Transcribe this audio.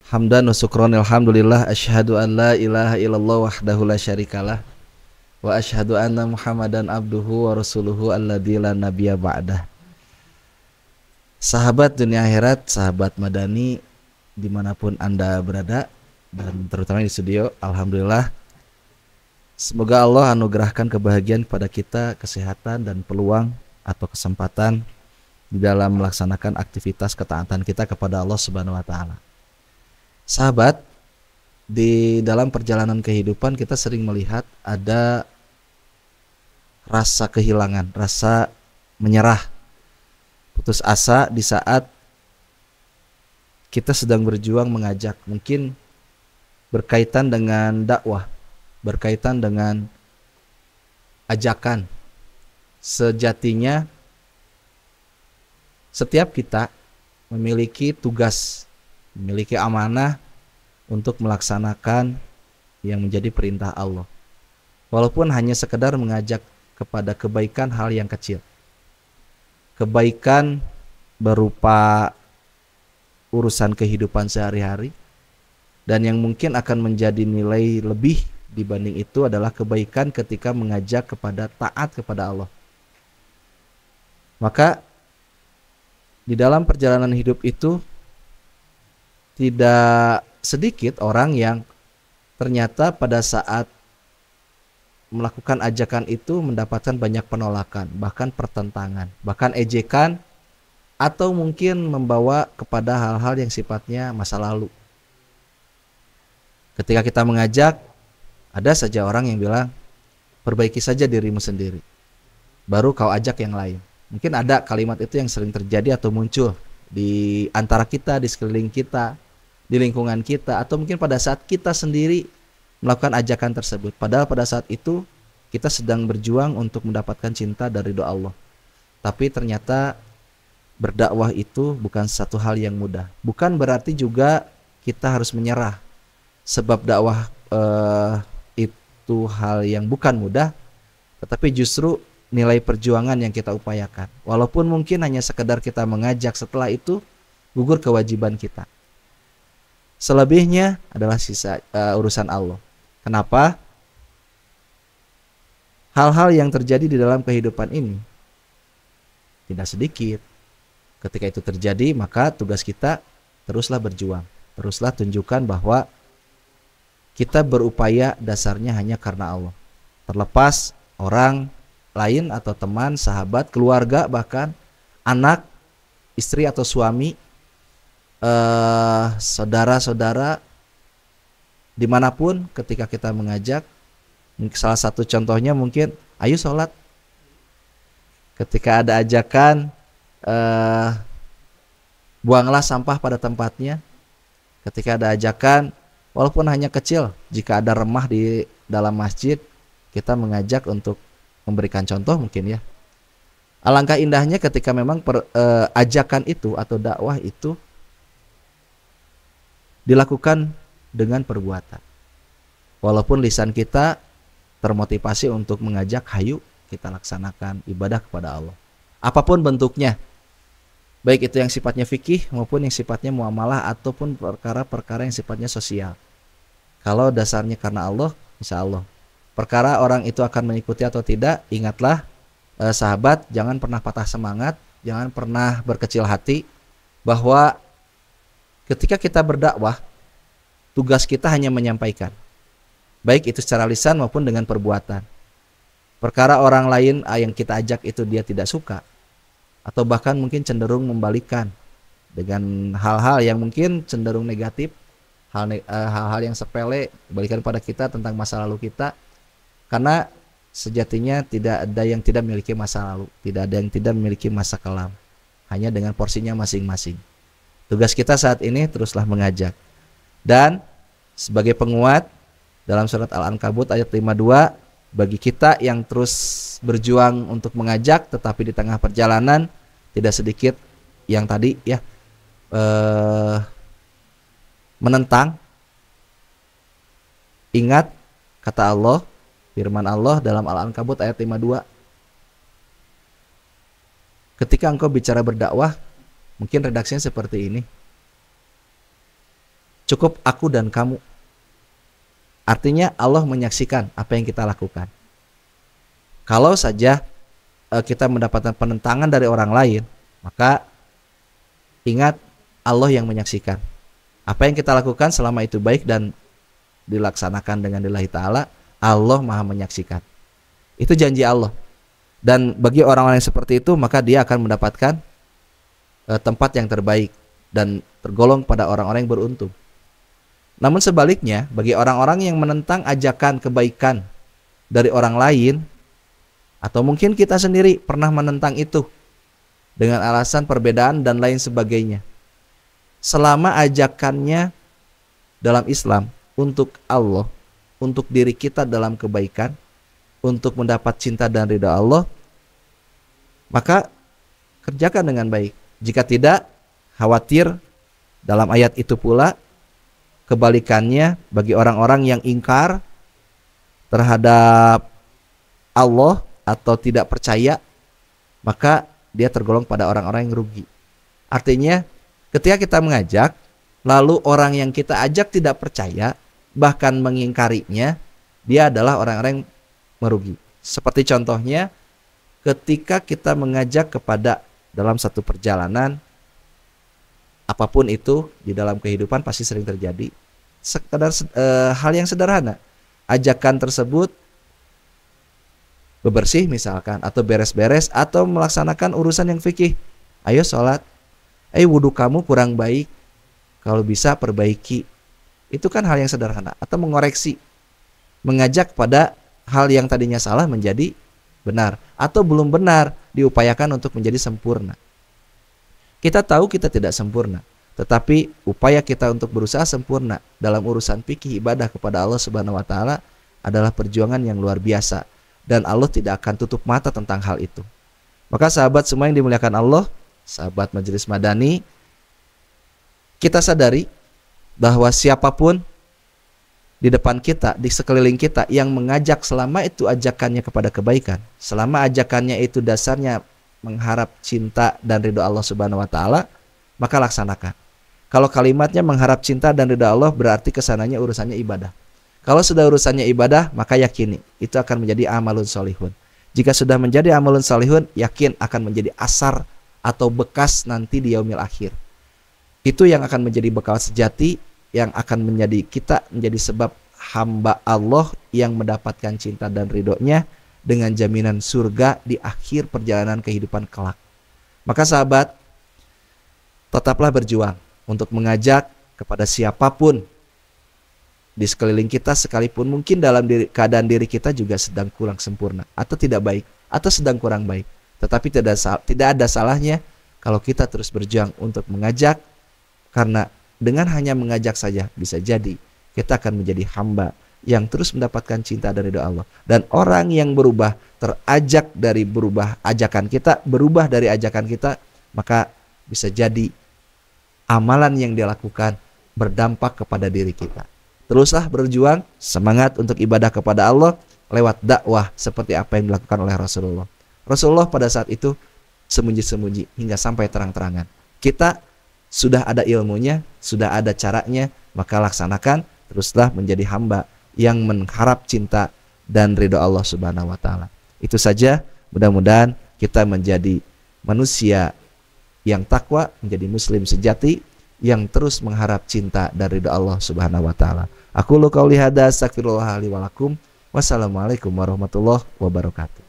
Hamdan wa syukran alhamdulillah asyhadu an la ilaha illallah wahdahu la syarikalah wa asyhadu anna Muhammadan abduhu wa rasuluhu alladzi la nabiyya ba'dah. Sahabat dunia akhirat, sahabat Madani dimanapun Anda berada dan terutama di studio, alhamdulillah semoga Allah anugerahkan kebahagiaan kepada kita, kesehatan dan peluang atau kesempatan di dalam melaksanakan aktivitas ketaatan kita kepada Allah Subhanahu wa taala. Sahabat, di dalam perjalanan kehidupan kita sering melihat ada rasa kehilangan, rasa menyerah, putus asa di saat kita sedang berjuang mengajak, mungkin berkaitan dengan dakwah, berkaitan dengan ajakan. Sejatinya setiap kita memiliki tugas, memiliki amanah untuk melaksanakan yang menjadi perintah Allah. Walaupun hanya sekedar mengajak kepada kebaikan hal yang kecil. Kebaikan berupa urusan kehidupan sehari-hari, dan yang mungkin akan menjadi nilai lebih dibanding itu adalah kebaikan ketika mengajak kepada taat kepada Allah. Maka di dalam perjalanan hidup itu tidak sedikit orang yang ternyata pada saat melakukan ajakan itu mendapatkan banyak penolakan, bahkan pertentangan, bahkan ejekan, atau mungkin membawa kepada hal-hal yang sifatnya masa lalu. Ketika kita mengajak, ada saja orang yang bilang, perbaiki saja dirimu sendiri, baru kau ajak yang lain. Mungkin ada kalimat itu yang sering terjadi atau muncul di antara kita, di sekeliling kita, di lingkungan kita, atau mungkin pada saat kita sendiri melakukan ajakan tersebut. Padahal pada saat itu kita sedang berjuang untuk mendapatkan cinta dan ridho Allah. Tapi ternyata berdakwah itu bukan satu hal yang mudah. Bukan berarti juga kita harus menyerah. Sebab dakwah itu hal yang bukan mudah, tetapi justru nilai perjuangan yang kita upayakan. Walaupun mungkin hanya sekedar kita mengajak, setelah itu gugur kewajiban kita. Selebihnya adalah sisa urusan Allah. Kenapa? Hal-hal yang terjadi di dalam kehidupan ini tidak sedikit. Ketika itu terjadi, maka tugas kita teruslah berjuang. Teruslah tunjukkan bahwa kita berupaya dasarnya hanya karena Allah. Terlepas orang lain atau teman, sahabat, keluarga, bahkan anak, istri atau suami, saudara-saudara, dimanapun ketika kita mengajak, salah satu contohnya mungkin ayo sholat. Ketika ada ajakan, buanglah sampah pada tempatnya. Ketika ada ajakan, walaupun hanya kecil, jika ada remah di dalam masjid, kita mengajak untuk memberikan contoh mungkin ya. Alangkah indahnya ketika memang ajakan itu atau dakwah itu dilakukan dengan perbuatan. Walaupun lisan kita termotivasi untuk mengajak, hayu kita laksanakan ibadah kepada Allah. Apapun bentuknya, baik itu yang sifatnya fikih maupun yang sifatnya muamalah ataupun perkara-perkara yang sifatnya sosial. Kalau dasarnya karena Allah, insya Allah. Perkara orang itu akan mengikuti atau tidak, ingatlah sahabat, jangan pernah patah semangat, jangan pernah berkecil hati, bahwa ketika kita berdakwah, tugas kita hanya menyampaikan, baik itu secara lisan maupun dengan perbuatan. Perkara orang lain yang kita ajak itu dia tidak suka, atau bahkan mungkin cenderung membalikkan dengan hal-hal yang mungkin cenderung negatif, hal-hal yang sepele, balikan pada kita tentang masa lalu kita. Karena sejatinya tidak ada yang tidak memiliki masa lalu, tidak ada yang tidak memiliki masa kelam, hanya dengan porsinya masing-masing. Tugas kita saat ini teruslah mengajak. Dan sebagai penguat dalam surat Al-Ankabut ayat 52, bagi kita yang terus berjuang untuk mengajak tetapi di tengah perjalanan tidak sedikit yang tadi ya menentang. Ingat kata Allah, firman Allah dalam Al-Ankabut ayat 52, ketika engkau bicara berdakwah, mungkin redaksinya seperti ini. Cukup aku dan kamu. Artinya Allah menyaksikan apa yang kita lakukan. Kalau saja kita mendapatkan penentangan dari orang lain, maka ingat Allah yang menyaksikan. Apa yang kita lakukan selama itu baik dan dilaksanakan dengan lillahi ta'ala, Allah maha menyaksikan. Itu janji Allah. Dan bagi orang-orang yang seperti itu, maka dia akan mendapatkan tempat yang terbaik dan tergolong pada orang-orang yang beruntung. Namun sebaliknya, bagi orang-orang yang menentang ajakan kebaikan dari orang lain, atau mungkin kita sendiri pernah menentang itu dengan alasan perbedaan dan lain sebagainya, selama ajakannya dalam Islam untuk Allah, untuk diri kita dalam kebaikan, untuk mendapat cinta dan ridha Allah, maka kerjakan dengan baik. Jika tidak, khawatir dalam ayat itu pula kebalikannya bagi orang-orang yang ingkar terhadap Allah atau tidak percaya, maka dia tergolong pada orang-orang yang rugi. Artinya ketika kita mengajak, lalu orang yang kita ajak tidak percaya, bahkan mengingkarinya, dia adalah orang-orang yang merugi. Seperti contohnya ketika kita mengajak kepada dalam satu perjalanan, apapun itu di dalam kehidupan pasti sering terjadi. Sekedar hal yang sederhana, ajakan tersebut bebersih misalkan, atau beres-beres, atau melaksanakan urusan yang fikih. Ayo sholat, wudhu kamu kurang baik, kalau bisa perbaiki. Itu kan hal yang sederhana. Atau mengoreksi, mengajak pada hal yang tadinya salah menjadi benar, atau belum benar diupayakan untuk menjadi sempurna. Kita tahu kita tidak sempurna, tetapi upaya kita untuk berusaha sempurna dalam urusan fikih ibadah kepada Allah Subhanahu wa taala adalah perjuangan yang luar biasa, dan Allah tidak akan tutup mata tentang hal itu. Maka sahabat semua yang dimuliakan Allah, sahabat Majelis Madani, kita sadari bahwa siapapun di depan kita, di sekeliling kita yang mengajak, selama itu ajakannya kepada kebaikan, selama ajakannya itu dasarnya mengharap cinta dan ridho Allah Subhanahu wa taala, maka laksanakan. Kalau kalimatnya mengharap cinta dan ridho Allah, berarti kesananya urusannya ibadah. Kalau sudah urusannya ibadah, maka yakini itu akan menjadi amalun solihun. Jika sudah menjadi amalun solihun, yakin akan menjadi asar atau bekas nanti di yaumil akhir. Itu yang akan menjadi bekal sejati, yang akan menjadi kita menjadi sebab hamba Allah yang mendapatkan cinta dan ridhonya dengan jaminan surga di akhir perjalanan kehidupan kelak. Maka sahabat, tetaplah berjuang untuk mengajak kepada siapapun di sekeliling kita, sekalipun mungkin dalam keadaan diri kita juga sedang kurang sempurna, atau tidak baik, atau sedang kurang baik. Tetapi tidak ada salahnya kalau kita terus berjuang untuk mengajak, karena dengan hanya mengajak saja bisa jadi kita akan menjadi hamba yang terus mendapatkan cinta dari doa Allah. Dan orang yang berubah, terajak dari berubah ajakan kita, berubah dari ajakan kita, maka bisa jadi amalan yang dia lakukan berdampak kepada diri kita. Teruslah berjuang, semangat untuk ibadah kepada Allah lewat dakwah seperti apa yang dilakukan oleh Rasulullah. Rasulullah pada saat itu sembunyi-sembunyi hingga sampai terang-terangan. Kita sudah ada ilmunya, sudah ada caranya, maka laksanakan, teruslah menjadi hamba yang mengharap cinta dan ridho Allah Subhanahu wa taala. Itu saja, mudah-mudahan kita menjadi manusia yang takwa, menjadi muslim sejati yang terus mengharap cinta dan ridho Allah Subhanahu wa taala. Aqulu qouli hadza, astaghfirullah li wa lakum. Wassalamualaikum warahmatullahi wabarakatuh.